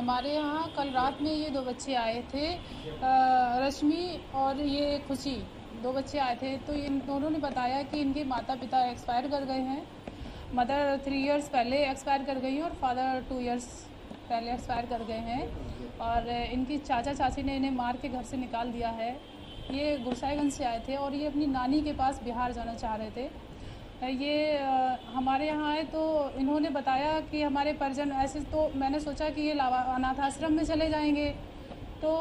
हमारे यहाँ कल रात में ये 2 बच्चे आए थे, रश्मि और ये खुशी, 2 बच्चे आए थे। तो इन दोनों ने बताया कि इनके माता पिता एक्सपायर कर गए हैं। मदर 3 इयर्स पहले एक्सपायर कर गई हैं और फादर 2 इयर्स पहले एक्सपायर कर गए हैं। और इनकी चाचा चाची ने इन्हें मार के घर से निकाल दिया है। ये गोसाईगंज से आए थे और ये अपनी नानी के पास बिहार जाना चाह रहे थे। ये हमारे यहाँ आए तो इन्होंने बताया कि हमारे परिजन ऐसे, तो मैंने सोचा कि ये अनाथ आश्रम में चले जाएंगे तो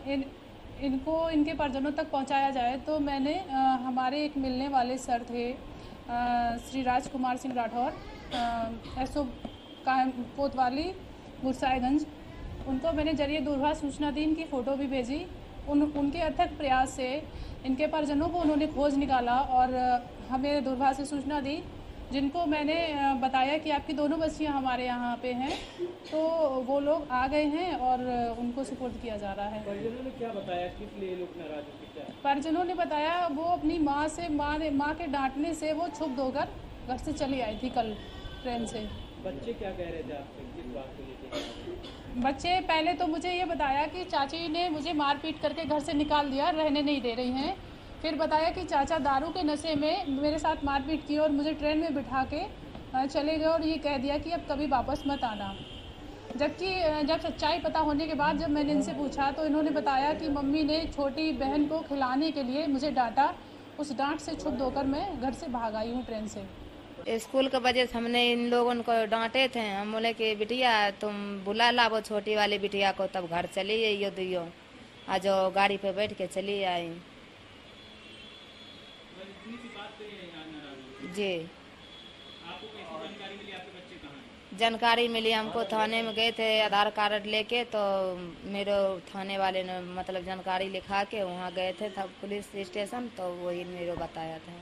इनको इनके परिजनों तक पहुँचाया जाए। तो मैंने हमारे एक मिलने वाले सर थे, श्री राजकुमार सिंह राठौर, एसओ कोतवाली गोसाईगंज, उनको मैंने जरिए दूरभाष सूचना दी, इनकी फ़ोटो भी भेजी। उनके अथक प्रयास से इनके परिजनों को उन्होंने खोज निकाला और हमें दूरभाष से सूचना दी, जिनको मैंने बताया कि आपकी दोनों बच्चियां हमारे यहाँ पे हैं। तो वो लोग आ गए हैं और उनको सुपुर्द किया जा रहा है। परिजनों ने क्या बताया, किस लिए लोग नाराज हैं? क्या परिजनों ने बताया, वो अपनी माँ के डांटने से वो क्षुब्ध होकर घर से चली आई थी कल ट्रेन से। बच्चे क्या कह रहे थे आपसे, किस बात को लेकर? बच्चे पहले तो मुझे ये बताया कि चाची ने मुझे मार पीट करके घर से निकाल दिया, रहने नहीं दे रही हैं। फिर बताया कि चाचा दारू के नशे में मेरे साथ मारपीट की और मुझे ट्रेन में बिठा के चले गए और ये कह दिया कि अब कभी वापस मत आना। जबकि जब सच्चाई पता होने के बाद जब मैंने इनसे पूछा तो इन्होंने बताया कि मम्मी ने छोटी बहन को खिलाने के लिए मुझे डांटा, उस डांट से क्षुब्ध होकर मैं घर से भाग आई हूँ ट्रेन से। स्कूल के वजह से हमने इन लोगों को डांटे थे। हम बोले कि बिटिया तुम बुला लाओ छोटी वाली बिटिया को, तब घर चली आइयो दियो। आज गाड़ी पे बैठ के चली आई जी। आपको कैसी जानकारी मिली, आपके बच्चे कहाँ हैं? जानकारी मिली हमको, थाने में गए थे आधार कार्ड लेके, तो मेरे थाने वाले ने मतलब जानकारी लिखा के वहाँ गए थे पुलिस स्टेशन, तो वही मेरे बताया था।